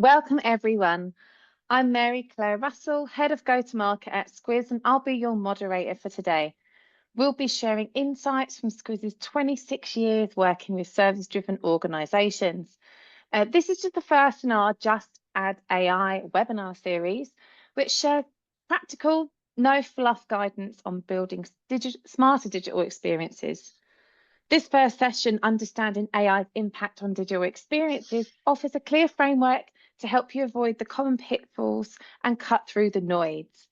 Welcome, everyone. I'm Mary Claire Russell, Head of Go-to-Market at Squiz, and I'll be your moderator for today. We'll be sharing insights from Squiz's 26 years working with service-driven organisations. This is just the first in our Just Add AI webinar series, which shares practical, no-fluff guidance on building smarter digital experiences. This first session, Understanding AI's Impact on Digital Experiences, offers a clear framework to help you avoid the common pitfalls and cut through the noise.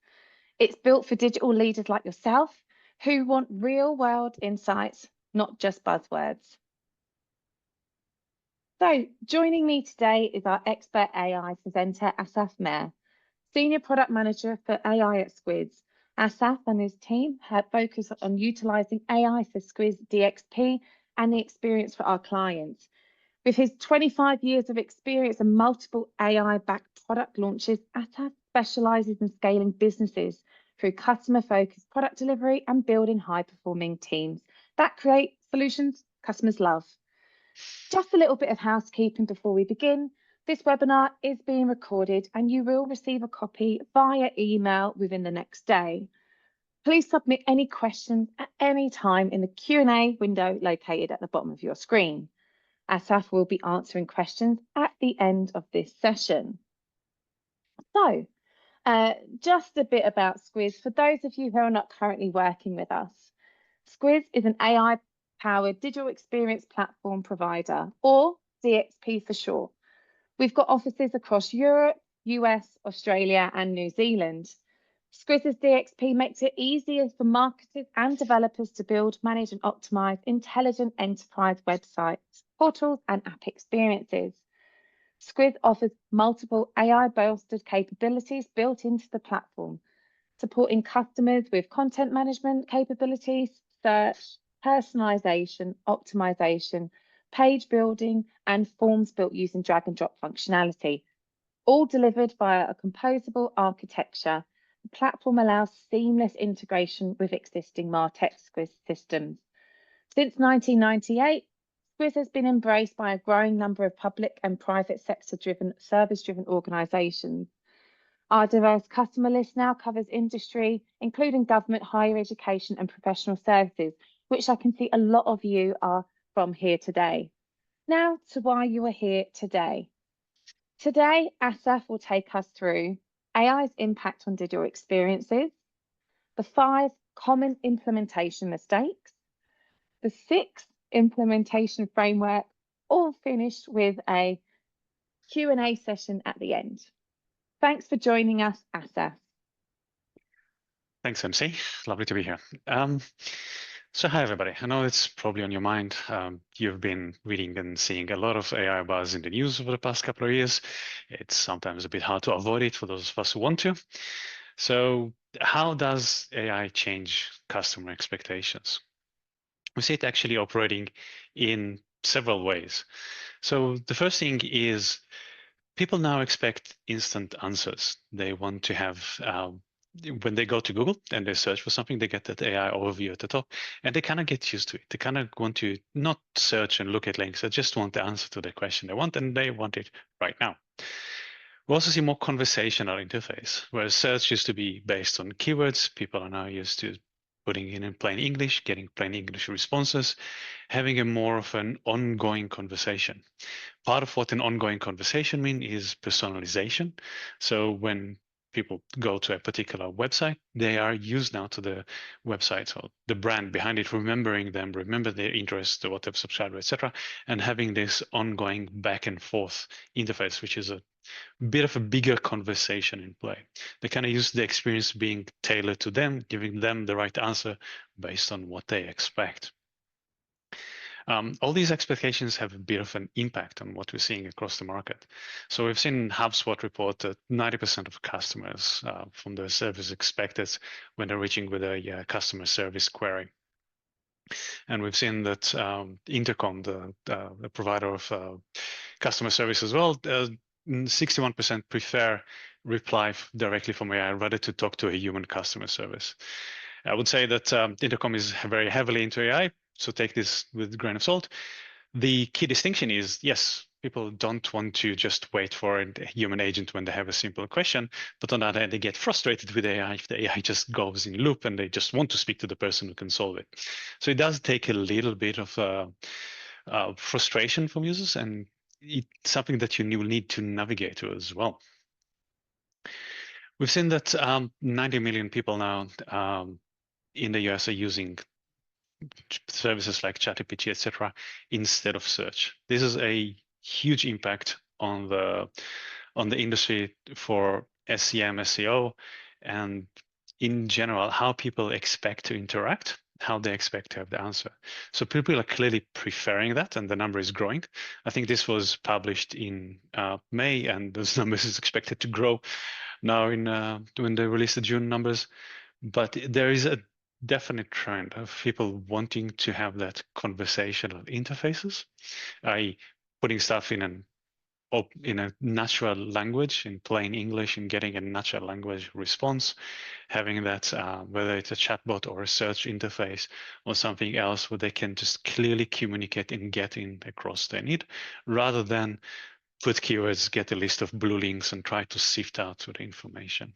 It's built for digital leaders like yourself who want real-world insights, not just buzzwords. So, joining me today is our expert AI presenter, Asaf Mehr, Senior Product Manager for AI at Squiz. Asaf and his team have focused on utilising AI for Squiz DXP and the experience for our clients. With his 25 years of experience and multiple AI-backed product launches, Asaf specialises in scaling businesses through customer-focused product delivery and building high-performing teams that create solutions customers love. Just a little bit of housekeeping before we begin. This webinar is being recorded and you will receive a copy via email within the next day. Please submit any questions at any time in the Q&A window located at the bottom of your screen. Asaf will be answering questions at the end of this session. So, just a bit about Squiz. For those of you who are not currently working with us, Squiz is an AI-powered digital experience platform provider, or DXP for short. We've got offices across Europe, US, Australia, and New Zealand. Squiz's DXP makes it easier for marketers and developers to build, manage, and optimize intelligent enterprise websites, portals, and app experiences. Squiz offers multiple AI-bolstered capabilities built into the platform, supporting customers with content management capabilities, search, personalization, optimization, page building, and forms built using drag and drop functionality, all delivered via a composable architecture. The platform allows seamless integration with existing MarTech Squiz systems. Since 1998, Squiz has been embraced by a growing number of public and private sector-driven, service-driven organisations. Our diverse customer list now covers industry, including government, higher education, and professional services, which I can see a lot of you are from here today. Now to why you are here today. Today, Asaf will take us through AI's impact on digital experiences, the 5 common implementation mistakes, the 6 implementation framework, all finished with a Q&A session at the end. Thanks for joining us, Asaf. Thanks, MC. Lovely to be here. So hi, everybody. I know it's probably on your mind. You've been reading and seeing a lot of AI buzz in the news over the past couple of years. It's sometimes a bit hard to avoid it for those of us who want to. So how does AI change customer expectations? We see it actually operating in several ways. So the first thing is people now expect instant answers. They want to have when they go to Google and they search for something, they get that AI overview at the top, and they kind of get used to it. They kind of want to not search and look at links. They just want the answer to the question they want, and they want it right now. We also see more conversational interface, whereas search used to be based on keywords. People are now used to putting in plain English, getting plain English responses, having a more of an ongoing conversation. Part of what an ongoing conversation means is personalization. So when people go to a particular website, they are used now to the website, so the brand behind it, remembering them, remember their interests, what they've subscribed to, etc., and having this ongoing back and forth interface, which is a bit of a bigger conversation in play. They kind of use the experience being tailored to them, giving them the right answer based on what they expect. All these expectations have a bit of an impact on what we're seeing across the market. So we've seen HubSpot report that 90% of customers from the service expected when they're reaching with a customer service query. And we've seen that Intercom, the provider of customer service as well, 61% prefer reply directly from AI rather to talk to a human customer service. I would say that Intercom is very heavily into AI, so take this with a grain of salt. The key distinction is, yes, People don't want to just wait for a human agent when they have a simple question, but on the other hand, they get frustrated with AI if the AI just goes in loop and they just want to speak to the person who can solve it. So it does take a little bit of frustration from users, and it's something that you will need to navigate to as well. We've seen that 90 million people now in the US are using services like ChatGPT, etc., instead of search. This is a huge impact on the industry for SEM, SEO, and in general, how people expect to interact, how they expect to have the answer. So people are clearly preferring that, and the number is growing. I think this was published in May, and those numbers is expected to grow now in when they release the June numbers. But there is a definite trend of people wanting to have that conversational interfaces, i.e., putting stuff in a natural language, in plain English, and getting a natural language response, having that whether it's a chatbot or a search interface or something else where they can just clearly communicate and get in across their need, rather than put keywords, get a list of blue links, and try to sift out through the information.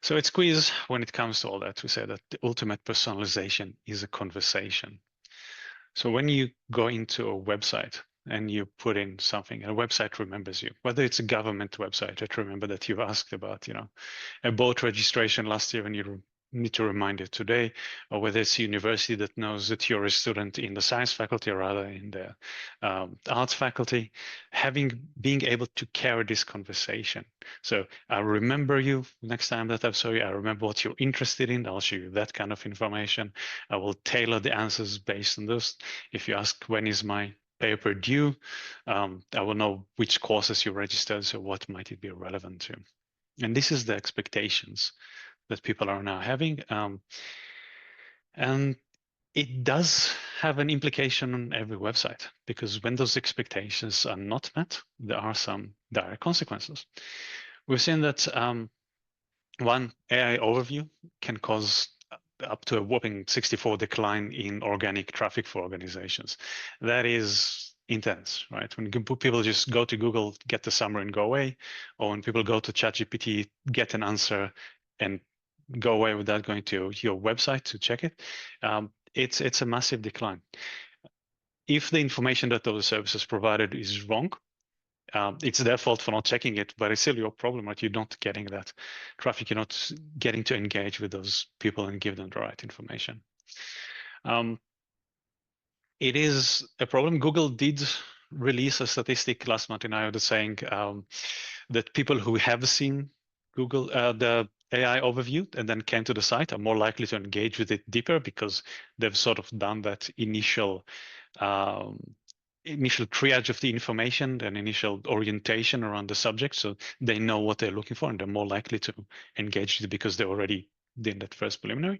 So at Squeeze, when it comes to all that, we say that the ultimate personalization is a conversation. So when you go into a website and you put in something, a website remembers you, whether it's a government website that remember that you've asked about, a boat registration last year and you need to remind it today, or whether it's a university that knows that you're a student in the science faculty or rather in the arts faculty, being able to carry this conversation. So I remember you next time that I saw you, I remember what you're interested in, I'll show you that kind of information. I will tailor the answers based on this. If you ask when is my paper due, I will know which courses you registered, so what might it be relevant to. And this is the expectations that people are now having. And it does have an implication on every website, because when those expectations are not met, there are some direct consequences. We've seen that one AI overview can cause up to a whopping 64 decline in organic traffic for organizations. That is intense, right? When people just go to Google, get the summary and go away, or when people go to ChatGPT, get an answer and go away without going to your website to check it, it's a massive decline. If the information that those services provided is wrong, it's their fault for not checking it, but it's still your problem, right? You're not getting that traffic. You're not getting to engage with those people and give them the right information. It is a problem. Google did release a statistic last month in IO saying that people who have seen Google, the AI overview and then came to the site are more likely to engage with it deeper because they've sort of done that initial triage of the information and initial orientation around the subject. So they know what they're looking for and they're more likely to engage with it because they already did that first preliminary.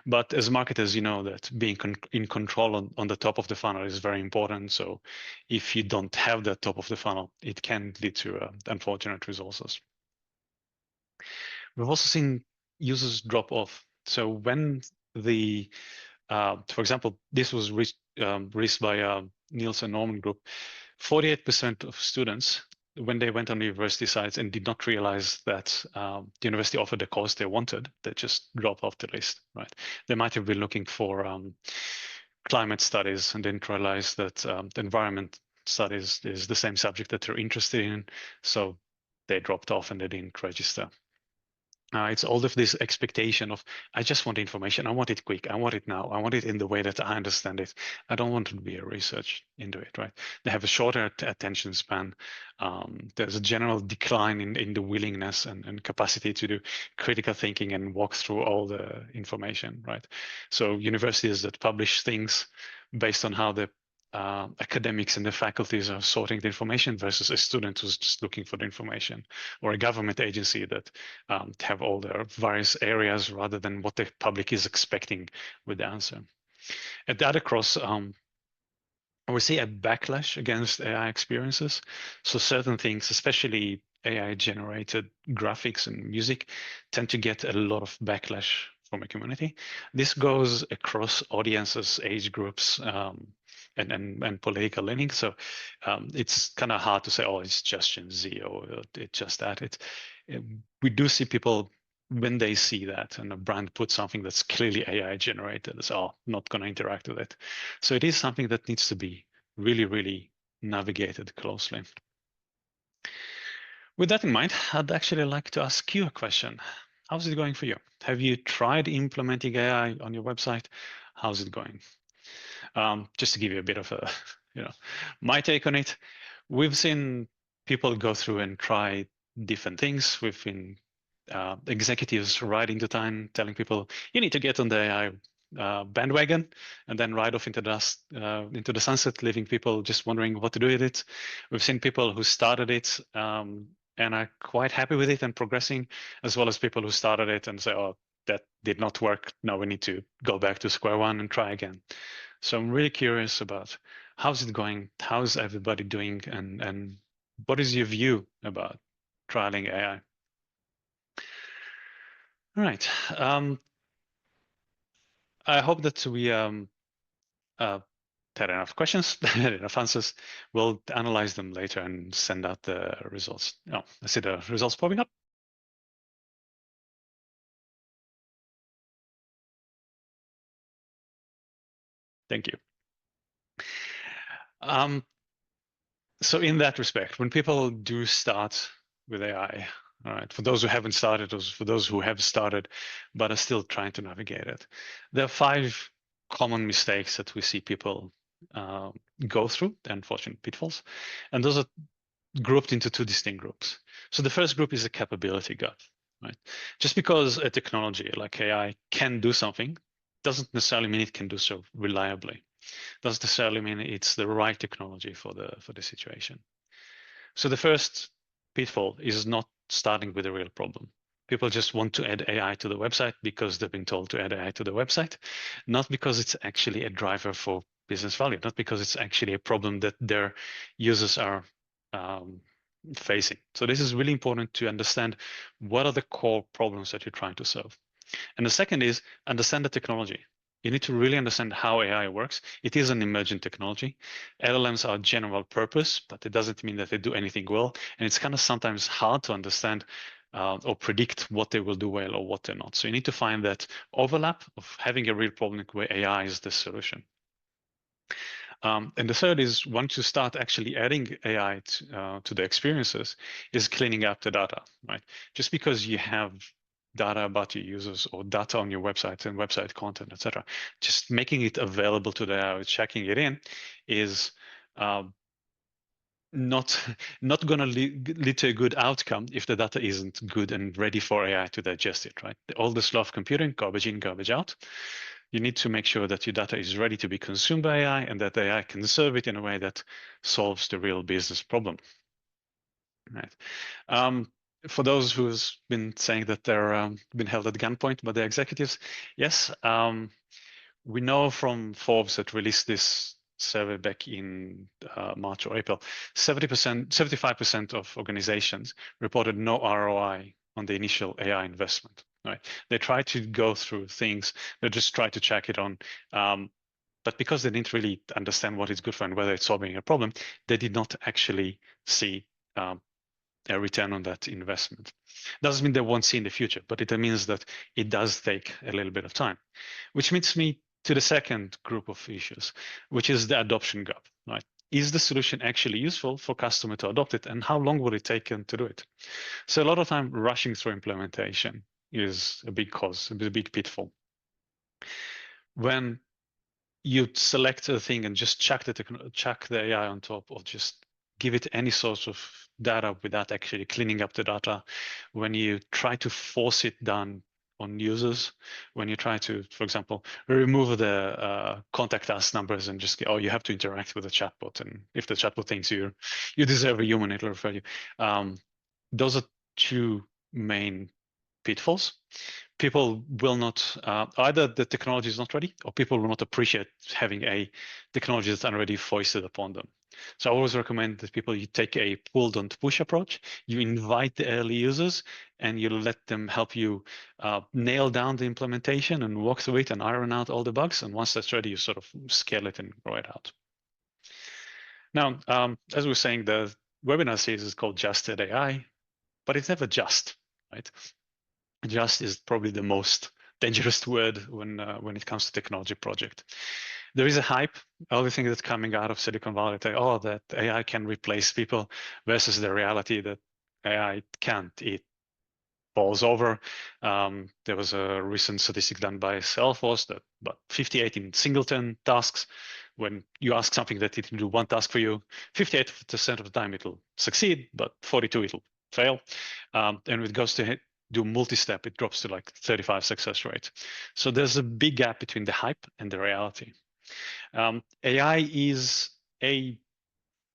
But as marketers, you know that being in control on the top of the funnel is very important. So if you don't have that top of the funnel, it can lead to unfortunate results. We've also seen users drop off. So when for example, this was reached by Nielsen Norman Group, 48% of students, when they went on university sites and did not realize that the university offered the course they wanted, they just dropped off the list, right? They might have been looking for climate studies and didn't realize that the environment studies is the same subject that they're interested in, so they dropped off and they didn't register. It's all of this expectation of, I just want information. I want it quick. I want it now. I want it in the way that I understand it. I don't want to be a research into it, right? They have a shorter attention span. There's a general decline in the willingness and capacity to do critical thinking and walk through all the information, right? So universities that publish things based on how the academics and the faculties are sorting the information versus a student who's just looking for the information, or a government agency that have all their various areas rather than what the public is expecting with the answer. At the other cross, we see a backlash against AI experiences. So certain things, especially AI-generated graphics and music, tend to get a lot of backlash from a community. This goes across audiences, age groups, and political leaning. So it's kind of hard to say, oh, it's just Gen Z or it's just that. We do see people when they see that and a brand puts something that's clearly AI generated, it's not going to interact with it. So it is something that needs to be really, really navigated closely. With that in mind, I'd actually like to ask you a question. How's it going for you? Have you tried implementing AI on your website? How's it going? Just to give you a bit of a, my take on it. We've seen people go through and try different things. We've been executives riding the time, telling people you need to get on the AI bandwagon, and then ride off into the sunset, leaving people just wondering what to do with it. We've seen people who started it and are quite happy with it and progressing, as well as people who started it and say, "Oh, that did not work. Now we need to go back to square one and try again." So I'm really curious about how's it going, how's everybody doing, and what is your view about trialing AI? All right. I hope that we had enough questions, had enough answers. We'll analyze them later and send out the results. Oh, I see the results popping up. Thank you. So in that respect, when people do start with AI, all right, for those who haven't started, or for those who have started but are still trying to navigate it, there are 5 common mistakes that we see people go through, the unfortunate pitfalls, and those are grouped into 2 distinct groups. So the first group is a capability gap, right? Just because a technology like AI can do something doesn't necessarily mean it can do so reliably. Doesn't necessarily mean it's the right technology for the situation. So the first pitfall is not starting with a real problem. People just want to add AI to the website because they've been told to add AI to the website, not because it's actually a driver for business value, not because it's actually a problem that their users are facing. So this is really important to understand what are the core problems that you're trying to solve. And the second is understand the technology. You need to really understand how AI works. It is an emerging technology. LLMs are general purpose, but it doesn't mean that they do anything well. And it's kind of sometimes hard to understand or predict what they will do well or what they're not. So you need to find that overlap of having a real problem where AI is the solution. And the third is once you start actually adding AI to the experiences is cleaning up the data, right? Just because you have data about your users or data on your website and website content, etc., just making it available to the AI, checking it in is not going to lead to a good outcome if the data isn't good and ready for AI to digest it, right? All this love computing, garbage in, garbage out. You need to make sure that your data is ready to be consumed by AI and that AI can serve it in a way that solves the real business problem. Right. For those who've been saying that they're been held at gunpoint by the executives, yes, we know from Forbes that released this survey back in March or April, 75% of organizations reported no ROI on the initial AI investment. Right? They try to go through things, they just try to check it on. But because they didn't really understand what it's good for and whether it's solving a problem, they did not actually see a return on that investment. Doesn't mean they won't see in the future, but it means that it does take a little bit of time, which leads me to the second group of issues, which is the adoption gap, right? Is the solution actually useful for customer to adopt it, and how long will it take them to do it? So a lot of time rushing through implementation is a big cause, a big pitfall. When you select a thing and just chuck the AI on top, or just give it any source of data without actually cleaning up the data, when you try to force it down on users, when you try to, for example, remove the contact us numbers and just you have to interact with the chatbot, and if the chatbot thinks you deserve a human, it'll refer you. Those are 2 main pitfalls. People will not, either the technology is not ready, or people will not appreciate having a technology that's already foisted upon them. So I always recommend that you take a pull, don't push approach. You invite the early users and you let them help you nail down the implementation and walk through it and iron out all the bugs. And once that's ready, you sort of scale it and grow it out. Now, as we were saying, the webinar series is called Just at AI, but it's never just, right? Just is probably the most dangerous word when it comes to technology project. There is a hype, everything that's coming out of Silicon Valley, that AI can replace people, versus the reality that AI can't. It falls over. There was a recent statistic done by Salesforce that about 58 in singleton tasks, when you ask something that it can do one task for you, 58% of the time it'll succeed, but 42 it'll fail. And when it goes to do multi-step, it drops to like 35 success rate. So there's a big gap between the hype and the reality. AI is a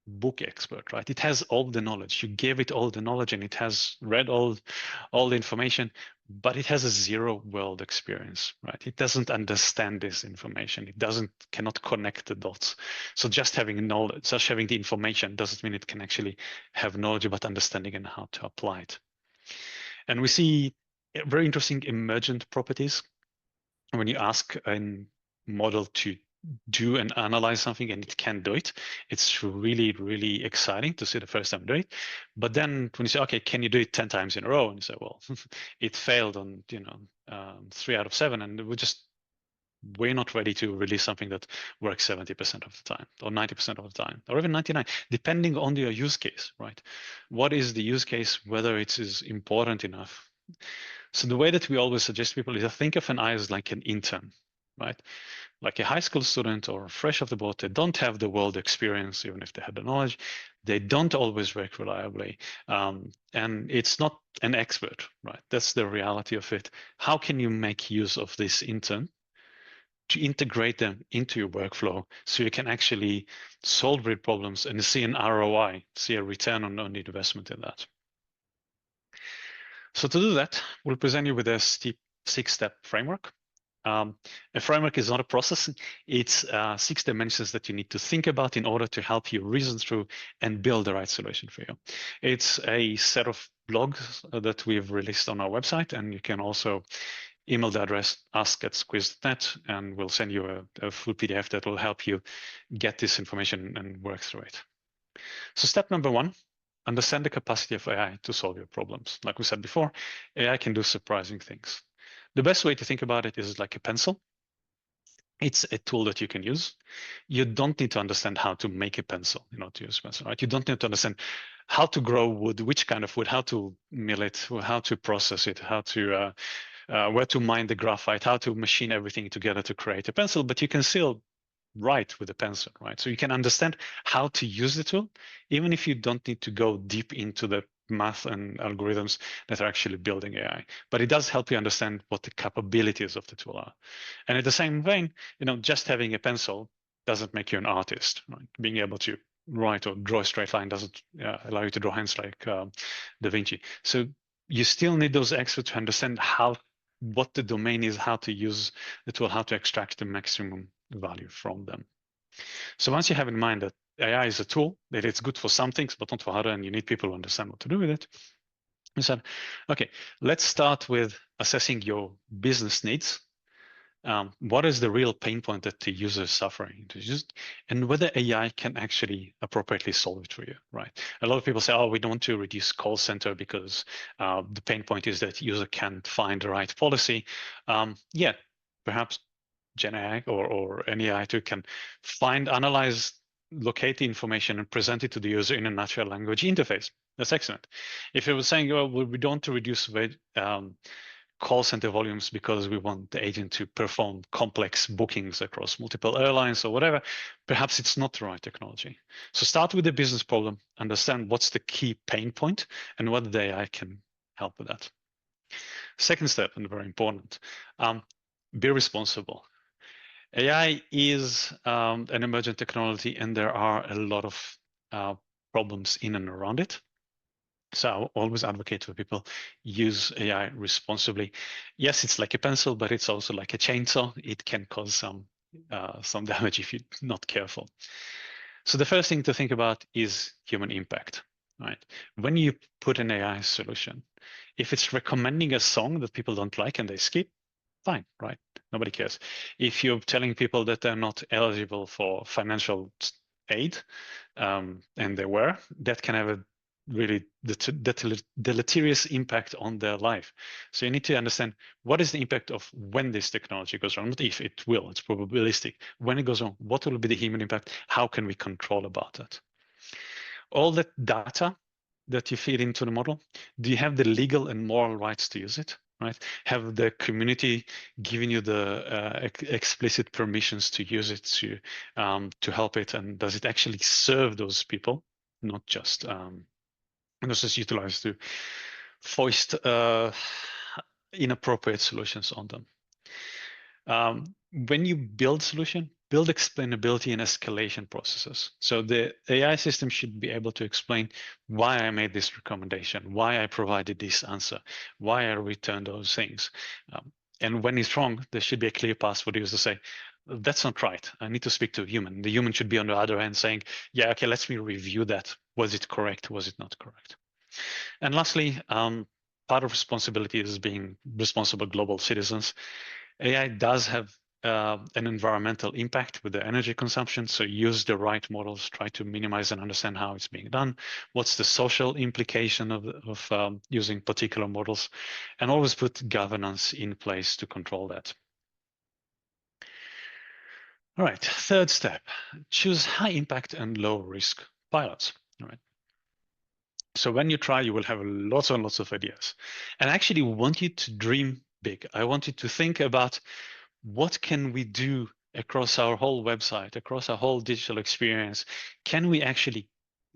book expert, right? It has all the knowledge. You gave it all the knowledge and it has read all the information, but it has a zero world experience, right? It doesn't understand this information. It cannot connect the dots. So just having knowledge, just having the information doesn't mean it can actually have knowledge about understanding and how to apply it. And we see very interesting emergent properties when you ask a model to do and analyze something and it can do it. It's really, really exciting to see the first time do it. But then when you say, okay, can you do it 10 times in a row? And you say, well, it failed on 3 out of 7, and we're not ready to release something that works 70% of the time, or 90% of the time, or even 99, depending on your use case, right? What is the use case, whether it is important enough? So the way that we always suggest people is to think of an AI as like an intern, right? Like a high school student or fresh off the boat. They don't have the world experience, even if they had the knowledge. They don't always work reliably. And it's not an expert, right? That's the reality of it. How can you make use of this intern to integrate them into your workflow so you can actually solve real problems and see an ROI, see a return on investment in that? So to do that, we'll present you with a 6-step framework. A framework is not a process. It's 6 dimensions that you need to think about in order to help you reason through and build the right solution for you. It's a set of blogs that we've released on our website, and you can also email the address ask@squiz.net, and we'll send you a full PDF that will help you get this information and work through it. So step number 1, understand the capacity of AI to solve your problems. Like we said before, AI can do surprising things. The best way to think about it is like a pencil. It's a tool that you can use. You don't need to understand how to make a pencil, to use a pencil, right? You don't need to understand how to grow wood, which kind of wood, how to mill it, how to process it, how to where to mine the graphite, how to machine everything together to create a pencil, but you can still write with a pencil, right? So you can understand how to use the tool, even if you don't need to go deep into the math and algorithms that are actually building AI. But it does help you understand what the capabilities of the tool are. And in the same vein, just having a pencil doesn't make you an artist, right? Being able to write or draw a straight line doesn't allow you to draw hands like Da Vinci. So you still need those experts to understand what the domain is, how to use the tool, how to extract the maximum value from them. So once you have in mind that AI is a tool, that it's good for some things, but not for other, and you need people who understand what to do with it, you said, okay, let's start with assessing your business needs. What is the real pain point that the user is suffering, and whether AI can actually appropriately solve it for you, right? A lot of people say, oh, we don't want to reduce call center because the pain point is that user can't find the right policy. Yeah, perhaps Gen AI or any AI tool can find, analyze, locate the information and present it to the user in a natural language interface. That's excellent. If it was saying, oh, well, we don't want to reduce call center volumes because we want the agent to perform complex bookings across multiple airlines or whatever, perhaps it's not the right technology. So start with the business problem, understand what's the key pain point and what the AI can help with that. Second step, and very important, be responsible. AI is an emergent technology, and there are a lot of problems in and around it. So I always advocate for people use AI responsibly. Yes, it's like a pencil, but it's also like a chainsaw. It can cause some damage if you're not careful. So the first thing to think about is human impact, right? When you put an AI solution, if it's recommending a song that people don't like and they skip, fine, right? Nobody cares. If you're telling people that they're not eligible for financial aid and they were, that can have a really deleterious impact on their life. So you need to understand what is the impact of when this technology goes wrong, not if, it will, it's probabilistic. When it goes wrong, what will be the human impact? How can we control about it? All that data that you feed into the model, do you have the legal and moral rights to use it? Right? Have the community given you the explicit permissions to use it to help it, and does it actually serve those people, not just utilized to foist inappropriate solutions on them? When you build solution, build explainability and escalation processes. So the AI system should be able to explain why I made this recommendation, why I provided this answer, why I returned those things. And when it's wrong, there should be a clear path for the user to say, that's not right. I need to speak to a human. The human should be on the other end saying, yeah, okay, let me review that. Was it correct? Was it not correct? And lastly, part of responsibility is being responsible global citizens. AI does have an environmental impact with the energy consumption. So use the right models, try to minimize and understand how it's being done. What's the social implication of using particular models, and always put governance in place to control that. All right, third step, choose high impact and low risk pilots. All right. So when you try, you will have lots and lots of ideas. And I actually want you to dream big. I want you to think about what can we do across our whole website, across our whole digital experience? Can we actually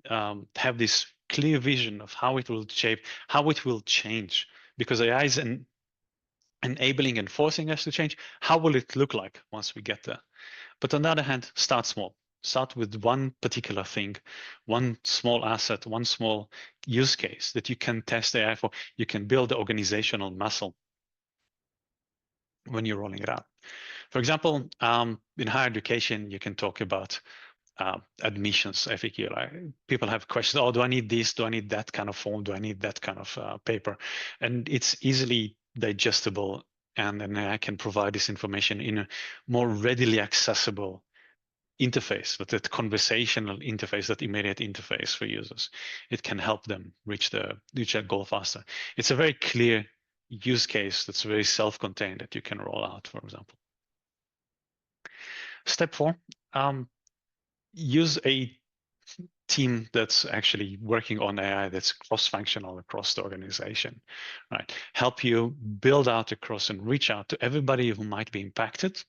have this clear vision of how it will shape, how it will change? Because AI is enabling and forcing us to change. How will it look like once we get there? But on the other hand, start small. Start with one particular thing, one small asset, one small use case that you can test AI for. You can build the organizational muscle when you're rolling it out. For example, in higher education, you can talk about admissions FAQ. Like people have questions, oh, do I need this? Do I need that kind of form? Do I need that kind of paper? And it's easily digestible, and then I can provide this information in a more readily accessible interface, that conversational interface, that immediate interface for users. It can help them reach their goal faster. It's a very clear use case that's very self-contained that you can roll out, for example. Step 4, use a team that's actually working on AI that's cross-functional across the organization, right? Help you build out across and reach out to everybody who might be impacted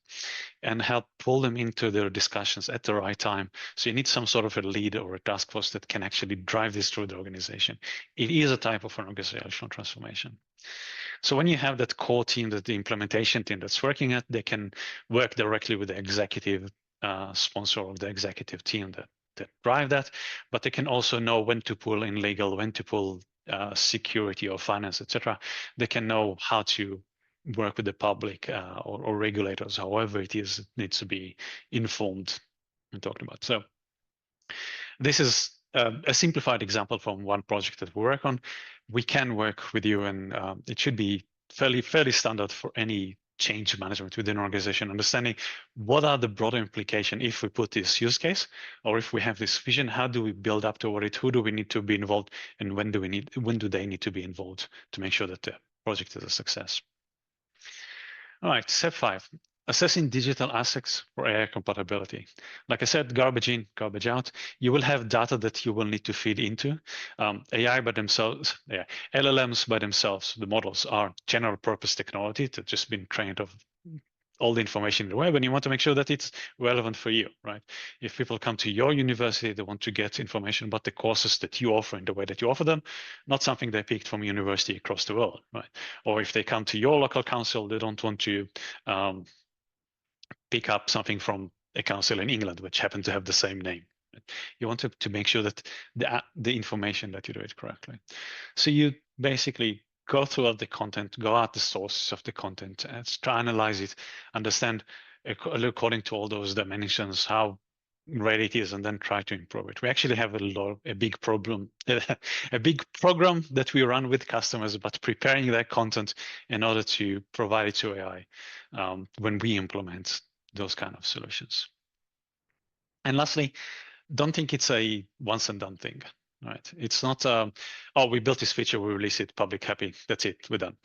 and help pull them into their discussions at the right time. So you need some sort of a lead or a task force that can actually drive this through the organization. It is a type of an organizational transformation. So when you have that core team, that the implementation team that's working at, they can work directly with the executive sponsor of the executive team that drive that, but they can also know when to pull in legal, when to pull security or finance, etc. They can know how to work with the public or regulators, however it is, it needs to be informed and talked about. So this is a simplified example from one project that we work on. We can work with you, and it should be fairly standard for any change management within an organization, understanding what are the broader implications if we put this use case, or if we have this vision, how do we build up toward it, who do we need to be involved, and when do they need to be involved to make sure that the project is a success. All right, step 5, assessing digital assets for AI compatibility. Like I said, garbage in, garbage out. You will have data that you will need to feed into. AI by themselves, LLMs by themselves, the models are general purpose technology that just been trained of all the information in the web, and you want to make sure that it's relevant for you, right? If people come to your university, they want to get information about the courses that you offer in the way that you offer them, not something they picked from university across the world, right? Or if they come to your local council, they don't want to pick up something from a council in England, which happen to have the same name. You want to make sure that the information that you do it correctly. So you basically go throughout the content, go out the sources of the content, and try to analyze it, understand according to all those dimensions how great it is, and then try to improve it. We actually have a big problem, a big program that we run with customers about preparing their content in order to provide it to AI when we implement those kind of solutions. And lastly, don't think it's a once and done thing, right? It's not, oh, we built this feature, we release it, public happy, that's it, we're done.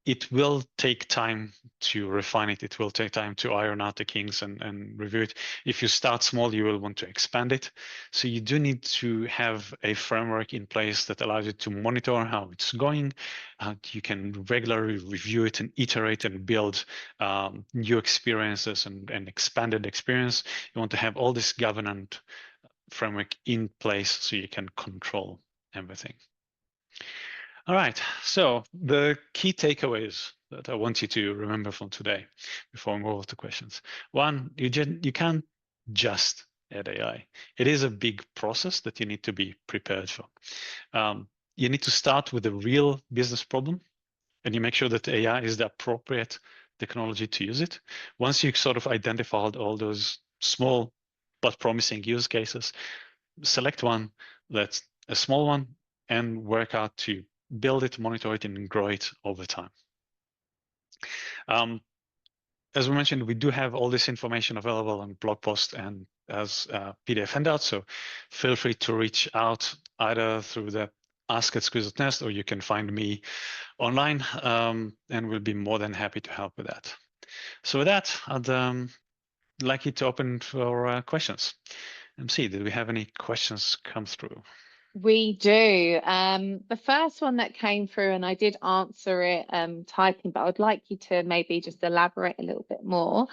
It will take time to refine it. It will take time to iron out the kinks and review it. If you start small, you will want to expand it. So you do need to have a framework in place that allows you to monitor how it's going. You can regularly review it and iterate and build new experiences and expanded experience. You want to have all this governance framework in place so you can control everything. All right, so the key takeaways that I want you to remember from today before we move on to questions. One, you can't just add AI. It is a big process that you need to be prepared for. You need to start with a real business problem, and you make sure that AI is the appropriate technology to use it. Once you sort of identified all those small but promising use cases, select one that's a small one and work out to build it, monitor it, and grow it over time. As we mentioned, we do have all this information available on blog post and as PDF handouts, so feel free to reach out either through the ask@squids.nest or you can find me online, and we'll be more than happy to help with that. So with that, I'd like you to open for questions. MC, did we have any questions come through? We do. The first one that came through, and I did answer it typing, but I would like you to maybe just elaborate a little bit more.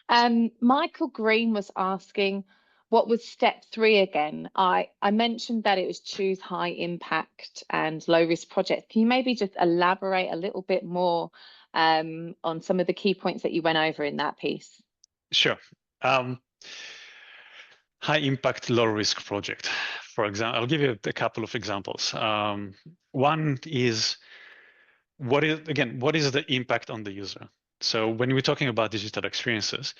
Michael Green was asking, what was step 3 again? I mentioned that it was choose high impact and low risk projects. Can you maybe just elaborate a little bit more on some of the key points that you went over in that piece? Sure. High impact, low risk project. For example, I'll give you a couple of examples. One is, what is the impact on the user? So when we're talking about digital experiences,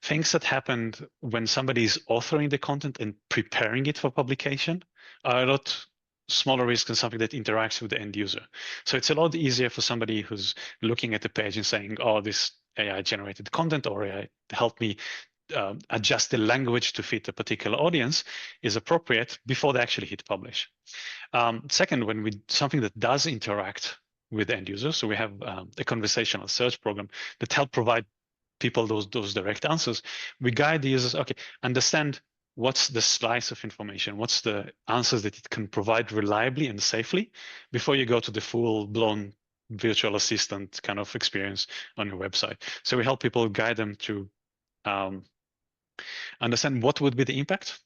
things that happened when somebody is authoring the content and preparing it for publication are a lot smaller risk than something that interacts with the end user. So it's a lot easier for somebody who's looking at the page and saying, oh, this AI generated content or AI helped me adjust the language to fit a particular audience is appropriate before they actually hit publish. Second, when something that does interact with end users, so we have a conversational search program that help provide people those direct answers. We guide the users, okay, understand what's the slice of information, what's the answers that it can provide reliably and safely before you go to the full-blown virtual assistant kind of experience on your website. So we help people, guide them to understand what would be the impact,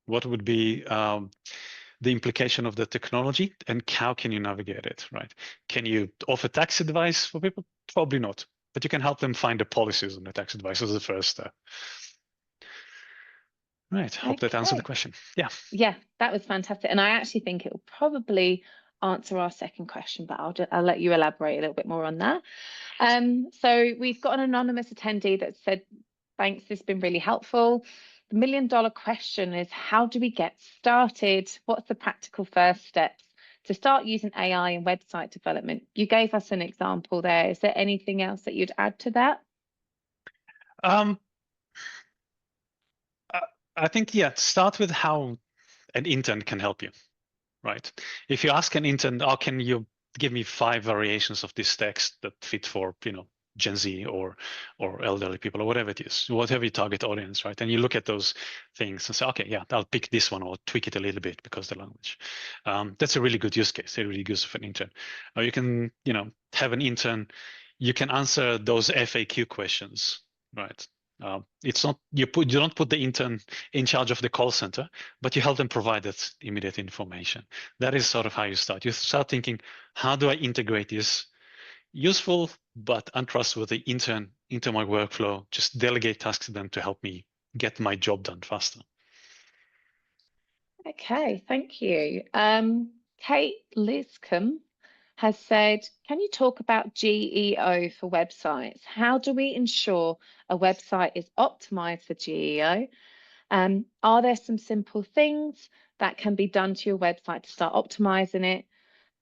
what would be the implication of the technology, and how can you navigate it, right? Can you offer tax advice for people? Probably not, but you can help them find the policies on the tax advice as the first step. Right, hope that answered the question. Yeah. Yeah, that was fantastic. And I actually think it will probably answer our second question, but I'll let you elaborate a little bit more on that. So we've got an anonymous attendee that said, thanks, this has been really helpful. The $1 million question is, how do we get started? What's the practical first steps to start using AI in website development? You gave us an example there. Is there anything else that you'd add to that? I think, yeah, start with how an intern can help you, right? If you ask an intern, oh, can you give me 5 variations of this text that fit for, Gen Z or elderly people or whatever it is, whatever your target audience, right? And you look at those things and say, okay, yeah, I'll pick this one or tweak it a little bit because the language. That's a really good use case, a really good for an intern. Or you can, have an intern, you can answer those FAQ questions, right? It's not you don't put the intern in charge of the call center, but you help them provide that immediate information. That is sort of how you start. You start thinking, how do I integrate this useful but untrustworthy intern into my workflow? Just delegate tasks to them to help me get my job done faster. Okay, thank you. Kate Liscombe has said, can you talk about GEO for websites? How do we ensure a website is optimized for GEO? Are there some simple things that can be done to your website to start optimizing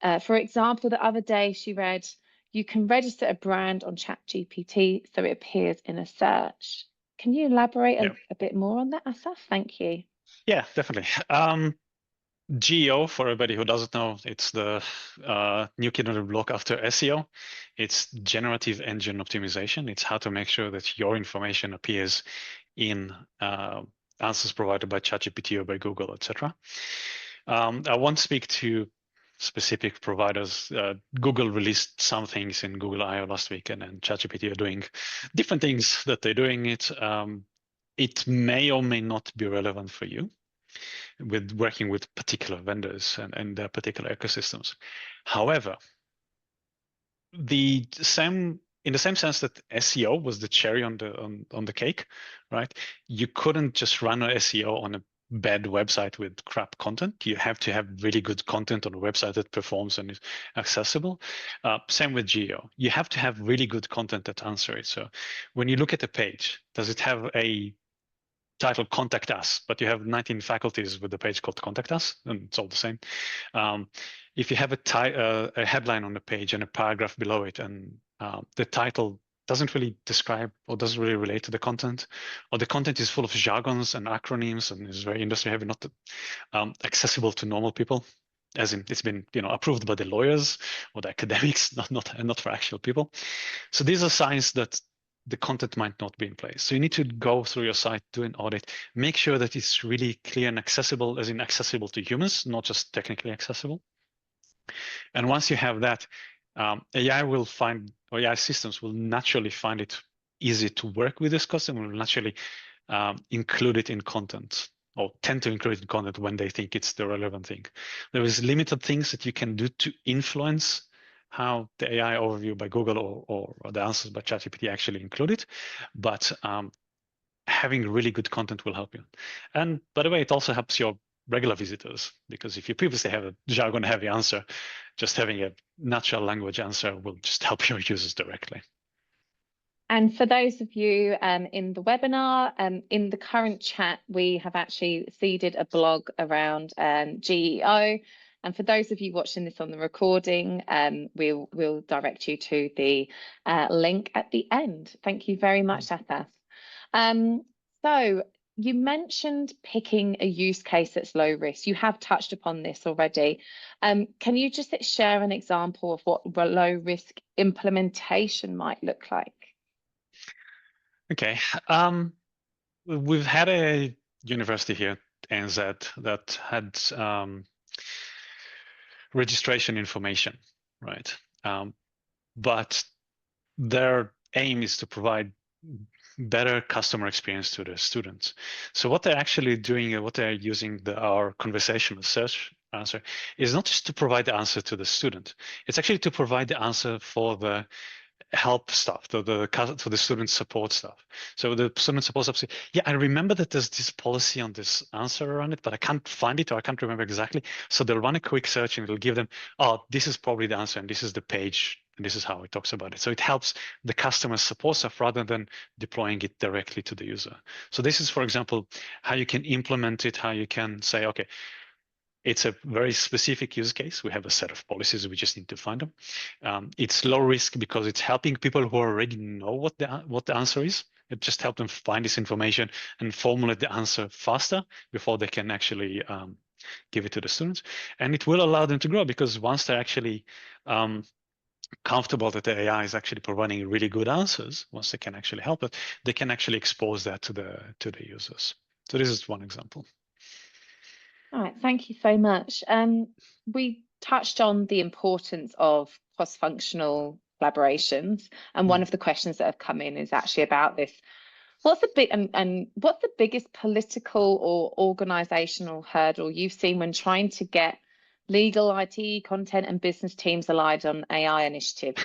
it? For example, the other day she read, you can register a brand on ChatGPT so it appears in a search. Can you elaborate a bit more on that, Asaf? Thank you. Yeah, definitely. GEO, for everybody who doesn't know, it's the new kid on the block after SEO. It's generative engine optimization. It's how to make sure that your information appears in answers provided by ChatGPT or by Google, etc. I won't speak to specific providers. Google released some things in Google I/O last week, and ChatGPT are doing different things that they're doing. It may or may not be relevant for you with working with particular vendors and their particular ecosystems. However, in the same sense that SEO was the cherry on the cake, right? You couldn't just run an SEO on a bad website with crap content. You have to have really good content on a website that performs and is accessible. Same with GEO. You have to have really good content that answers it. So when you look at a page, does it have a title Contact Us, but you have 19 faculties with the page called Contact Us, and it's all the same. If you have a headline on the page and a paragraph below it, and the title doesn't really describe or doesn't really relate to the content, or the content is full of jargons and acronyms and is very industry heavy, not accessible to normal people, as in it's been approved by the lawyers or the academics, not for actual people. So these are signs that the content might not be in place. So you need to go through your site, do an audit, make sure that it's really clear and accessible, as in accessible to humans, not just technically accessible. And once you have that, AI will find, or AI systems will naturally find it easy to work with this customer, will naturally include it in content, or tend to include it in content when they think it's the relevant thing. There is limited things that you can do to influence how the AI overview by Google or the answers by ChatGPT actually include it, but having really good content will help you. And by the way, it also helps your regular visitors, because if you previously have a jargon-heavy answer, just having a natural language answer will just help your users directly. And for those of you in the webinar, in the current chat, we have actually seeded a blog around GEO. And for those of you watching this on the recording, we'll direct you to the link at the end. Thank you very much, Asaf. So you mentioned picking a use case that's low risk. You have touched upon this already. Can you just share an example of what low risk implementation might look like? Okay. We've had a university here, NZ, that had registration information, right? But their aim is to provide better customer experience to the students. So what they're actually doing and what they're using our conversational search answer is not just to provide the answer to the student. It's actually to provide the answer for the help stuff, for the student support stuff. So the student support stuff say, yeah, I remember that there's this policy on this answer around it, but I can't find it or I can't remember exactly. So they'll run a quick search and it'll give them, oh, this is probably the answer and this is the page and this is how it talks about it. So it helps the customer support stuff rather than deploying it directly to the user. So this is, for example, how you can implement it, how you can say, okay, it's a very specific use case. We have a set of policies. We just need to find them. It's low risk because it's helping people who already know what the answer is. It just helps them find this information and formulate the answer faster before they can actually give it to the students. And it will allow them to grow because once they're actually comfortable that the AI is actually providing really good answers, once they can actually help it, they can actually expose that to the users. So this is one example. All right, thank you so much. We touched on the importance of cross-functional collaborations, and one of the questions that have come in is actually about this. What's the biggest political or organizational hurdle you've seen when trying to get legal, IT, content, and business teams aligned on AI initiative?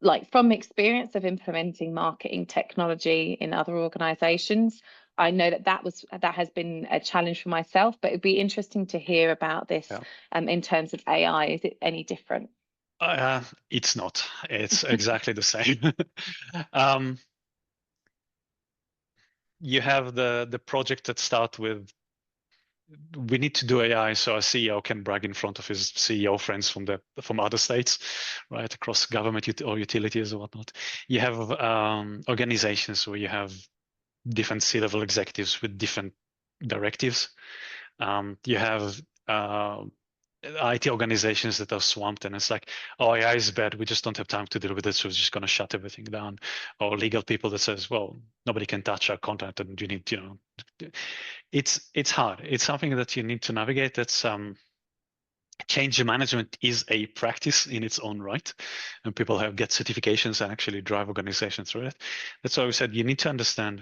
Like from experience of implementing marketing technology in other organizations, I know that has been a challenge for myself, but it'd be interesting to hear about this in terms of AI. Is it any different? It's not. It's exactly the same. You have the project that start with, we need to do AI so our CEO can brag in front of his CEO friends from other states, right, across government or utilities or whatnot. You have organizations where you have different C-level executives with different directives. You have IT organizations that are swamped, and it's like, oh, AI is bad, we just don't have time to deal with it, so we're just going to shut everything down. Or legal people that says, well, nobody can touch our content, and you need, it's hard. It's something that you need to navigate. That's change management is a practice in its own right, and people get certifications and actually drive organizations through it. That's why we said you need to understand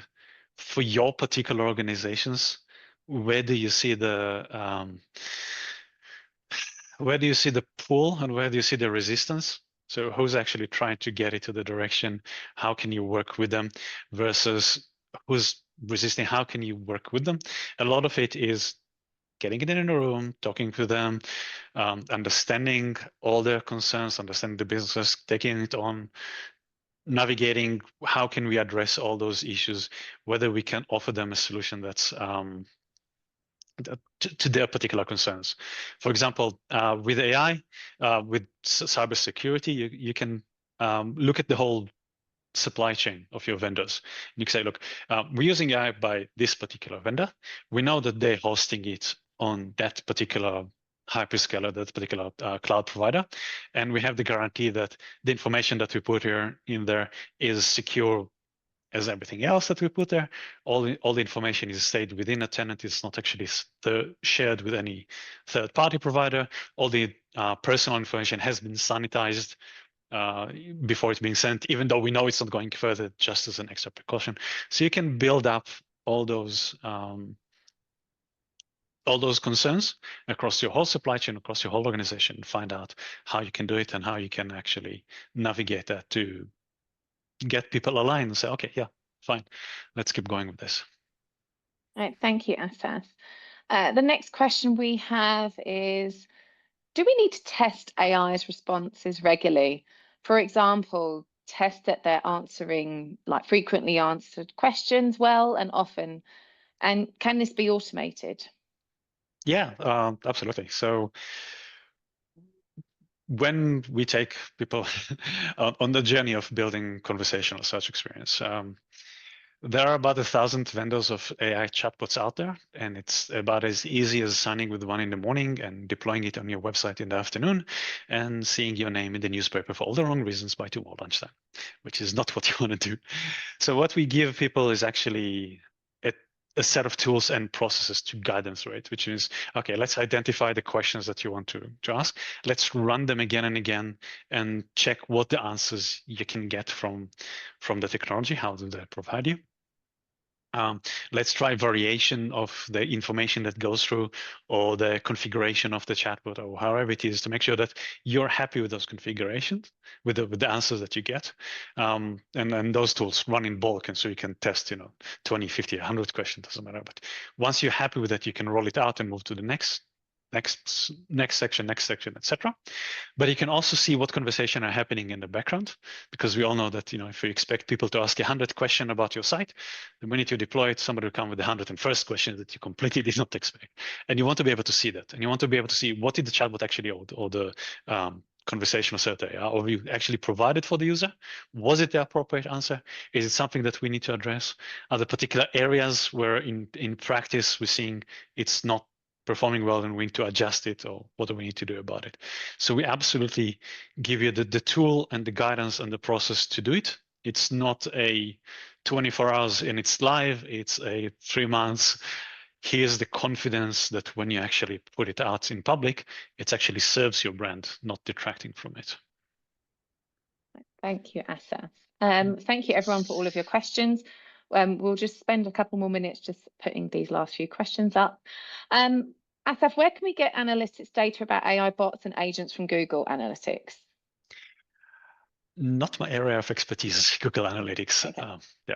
for your particular organizations, where do you see the pull and where do you see the resistance? So who's actually trying to get it to the direction? How can you work with them versus who's resisting? How can you work with them? A lot of it is getting it in a room, talking to them, understanding all their concerns, understanding the business, taking it on, navigating how can we address all those issues, whether we can offer them a solution that's to their particular concerns. For example, with AI, with cybersecurity, you can look at the whole supply chain of your vendors. You can say, look, we're using AI by this particular vendor. We know that they're hosting it on that particular hyperscaler, that particular cloud provider, and we have the guarantee that the information that we put in there is secure as everything else that we put there. All the information is stayed within a tenant. It's not actually shared with any third-party provider. All the personal information has been sanitized before it's being sent, even though we know it's not going further, just as an extra precaution. So you can build up all those concerns across your whole supply chain, across your whole organization, and find out how you can do it and how you can actually navigate that to get people aligned and say, okay, yeah, fine, let's keep going with this. All right, thank you, Asaf. The next question we have is, do we need to test AI's responses regularly? For example, test that they're answering like frequently answered questions well and often, and can this be automated? Yeah, absolutely. So when we take people on the journey of building conversational search experience, there are about 1,000 vendors of AI chatbots out there, and it's about as easy as signing with one in the morning and deploying it on your website in the afternoon and seeing your name in the newspaper for all the wrong reasons by tomorrow lunchtime, which is not what you want to do. So what we give people is actually a set of tools and processes to guide them through it, which is, okay, let's identify the questions that you want to ask. Let's run them again and again and check what the answers you can get from the technology. How do they provide you? Let's try variation of the information that goes through or the configuration of the chatbot or however it is to make sure that you're happy with those configurations, with the answers that you get. And those tools run in bulk. And so you can test, 20, 50, 100 questions, doesn't matter. But once you're happy with that, you can roll it out and move to the next section, etc. But you can also see what conversation are happening in the background, because we all know that if you expect people to ask 100 questions about your site, the minute you deploy it, somebody will come with the 101st question that you completely did not expect, and you want to be able to see that, and you want to be able to see what did the chatbot actually or the conversational survey or you actually provided for the user. Was it the appropriate answer? Is it something that we need to address? Are there particular areas where in practice we're seeing it's not performing well and we need to adjust it, or what do we need to do about it? So we absolutely give you the tool and the guidance and the process to do it. It's not a 24 hours and it's live, it's a 3 months. Here's the confidence that when you actually put it out in public, it actually serves your brand, not detracting from it. Thank you, Asaf. Thank you everyone for all of your questions. We'll just spend a couple more minutes just putting these last few questions up. Asaf, where can we get analytics data about AI bots and agents from Google Analytics? Not my area of expertise, Google Analytics. Okay. Yeah.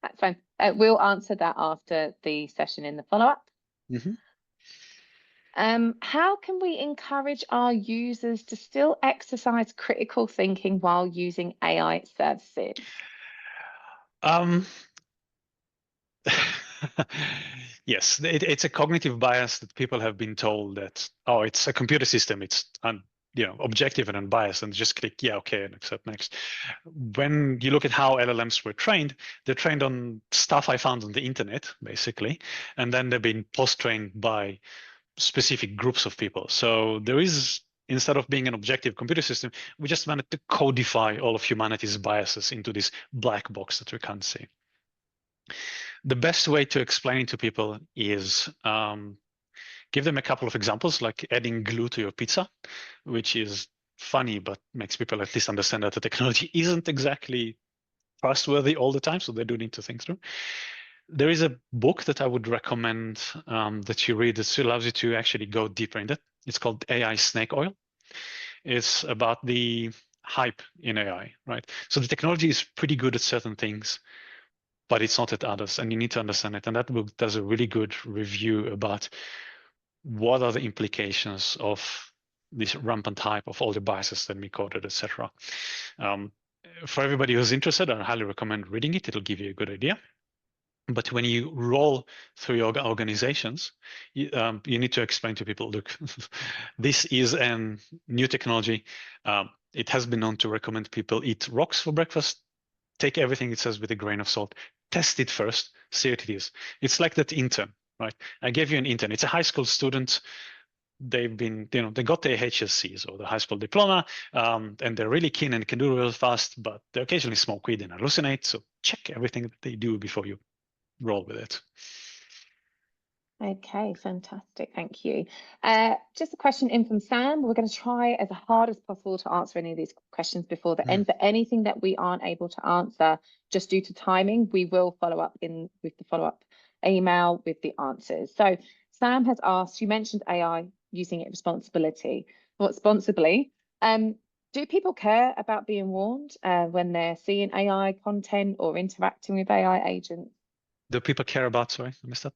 That's fine. We'll answer that after the session in the follow-up. Mm-hmm. How can we encourage our users to still exercise critical thinking while using AI services? Yes, it's a cognitive bias that people have been told that, oh, it's a computer system, it's objective and unbiased, and just click yeah, okay, and accept next. When you look at how LLMs were trained, they're trained on stuff I found on the internet, basically, and then they've been post-trained by specific groups of people. So there is, instead of being an objective computer system, we just wanted to codify all of humanity's biases into this black box that we can't see. The best way to explain it to people is give them a couple of examples, like adding glue to your pizza, which is funny, but makes people at least understand that the technology isn't exactly trustworthy all the time, so they do need to think through. There is a book that I would recommend that you read that allows you to actually go deeper in that. It's called AI Snake Oil. It's about the hype in AI, right? So the technology is pretty good at certain things, but it's not at others, and you need to understand it. And that book does a really good review about what are the implications of this rampant hype of all the biases that we coded, etc. For everybody who's interested, I highly recommend reading it. It'll give you a good idea. But when you roll through your organizations, you need to explain to people, look, this is a new technology. It has been known to recommend people eat rocks for breakfast. Take everything it says with a grain of salt. Test it first, see what it is. It's like that intern, right? I gave you an intern. It's a high school student. They've been, they got their HSCs or the high school diploma, and they're really keen and can do real fast, but they occasionally smoke weed and hallucinate. So check everything that they do before you roll with it. Okay, fantastic. Thank you. Just a question in from Sam. We're going to try as hard as possible to answer any of these questions before the end, but anything that we aren't able to answer just due to timing, we will follow up with the follow-up email with the answers. So Sam has asked, you mentioned AI using it responsibly. Do people care about being warned when they're seeing AI content or interacting with AI agents? Do people care about, sorry, I missed that.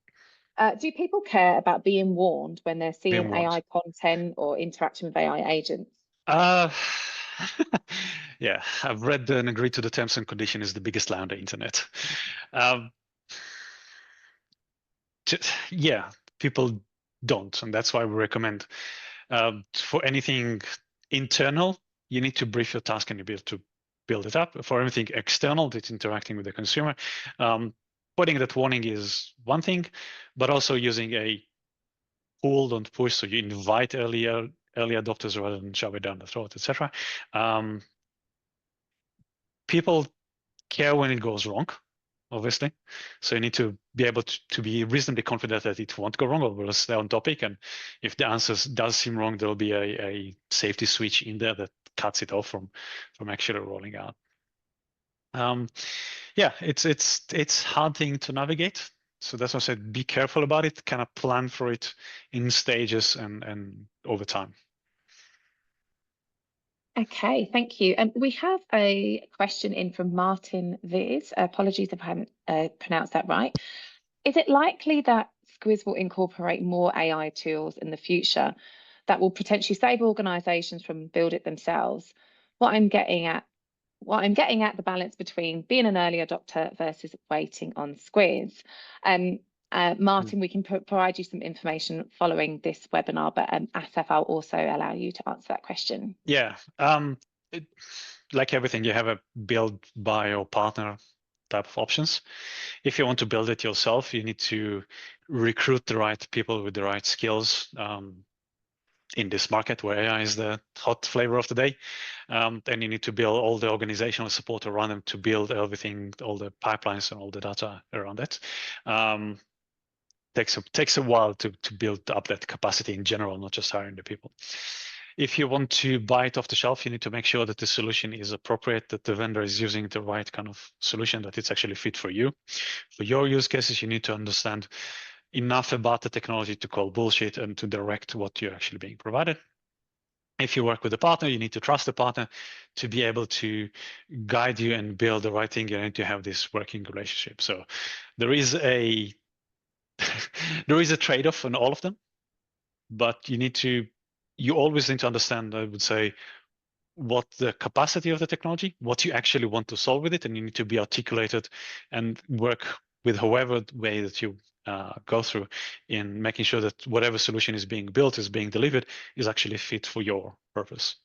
Do people care about being warned when they're seeing AI content or interacting with AI agents? Yeah, I've read and agreed to the terms and conditions is the biggest lie on the internet. Yeah, people don't, and that's why we recommend for anything internal, you need to brief your task and you be able to build it up. For anything external that's interacting with the consumer, putting that warning is one thing, but also using a pull, don't push. So you invite early adopters rather than shove it down the throat, etc. People care when it goes wrong, obviously. So you need to be able to be reasonably confident that it won't go wrong, or will stay on topic. And if the answers does seem wrong, there'll be a safety switch in there that cuts it off from actually rolling out. Yeah, it's hard thing to navigate. So that's why I said be careful about it, kind of plan for it in stages and over time. Okay, thank you. We have a question in from Martin Viz. Apologies if I haven't pronounced that right. Is it likely that Squiz will incorporate more AI tools in the future that will potentially save organizations from build it themselves? What I'm getting at, the balance between being an early adopter versus waiting on Squiz. Martin, we can provide you some information following this webinar, but Asaf, I'll also allow you to answer that question. Yeah, like everything, you have a build, buy, or partner type of options. If you want to build it yourself, you need to recruit the right people with the right skills in this market where AI is the hot flavor of the day. Then you need to build all the organizational support around them to build everything, all the pipelines and all the data around it. Takes a while to build up that capacity in general, not just hiring the people. If you want to buy it off the shelf, you need to make sure that the solution is appropriate, that the vendor is using the right kind of solution, that it's actually fit for you. For your use cases, you need to understand enough about the technology to call bullshit and to direct what you're actually being provided. If you work with a partner, you need to trust the partner to be able to guide you and build the right thing. You need to have this working relationship. So there is a trade-off in all of them, but you always need to understand, I would say, what the capacity of the technology, what you actually want to solve with it, and you need to be articulated and work with however way that you go through in making sure that whatever solution is being built, is being delivered, is actually fit for your purpose.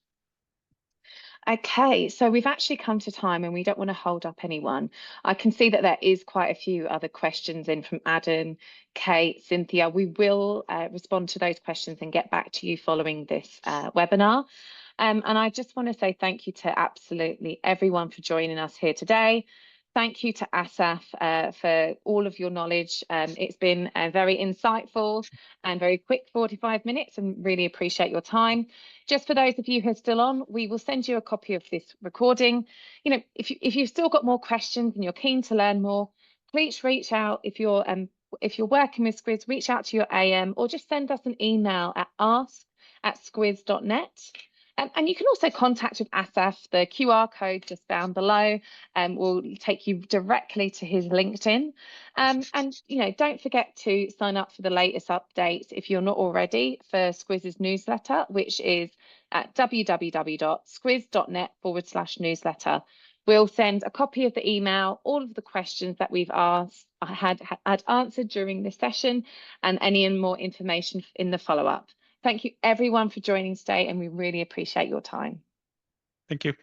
Okay, so we've actually come to time and we don't want to hold up anyone. I can see that there is quite a few other questions in from Adam, Kate, Cynthia. We will respond to those questions and get back to you following this webinar. And I just want to say thank you to absolutely everyone for joining us here today. Thank you to Asaf for all of your knowledge. It's been a very insightful and very quick 45 minutes, and really appreciate your time. Just for those of you who are still on, we will send you a copy of this recording. You know, if you've still got more questions and you're keen to learn more, please reach out. If you're working with Squiz, reach out to your AM or just send us an email at ask@squiz.net. And you can also contact with Asaf. The QR code just down below will take you directly to his LinkedIn. And you know, don't forget to sign up for the latest updates if you're not already for Squiz's newsletter, which is at www.squiz.net/newsletter. We'll send a copy of the email, all of the questions that we've asked, had answered during this session, and any more information in the follow-up. Thank you everyone for joining today, and we really appreciate your time. Thank you.